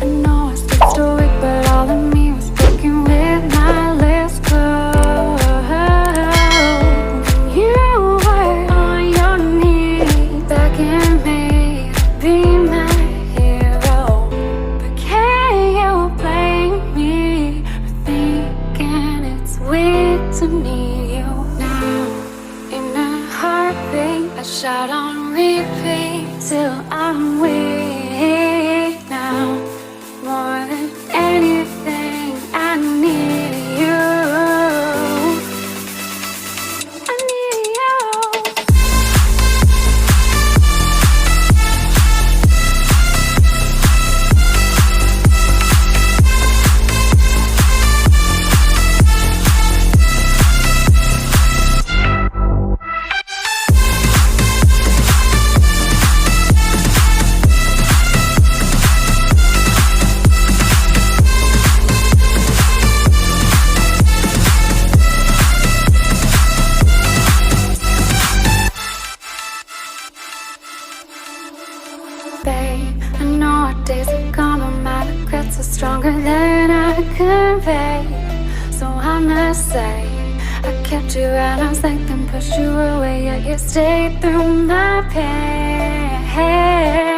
I know I stood stoic, but all of me was broken with my lips closed. You were on your knees begging me to be my hero, but can you blame me for thinking it's weird to need you now? In a heartbeat, I shout on repeat till I'm weak now. More than anything, I need you. I need you. Babe, I know our days are gone, but my regrets are stronger than I convey. So I must say, I kept you at arm's length and pushed you away, yet you stayed through my pain.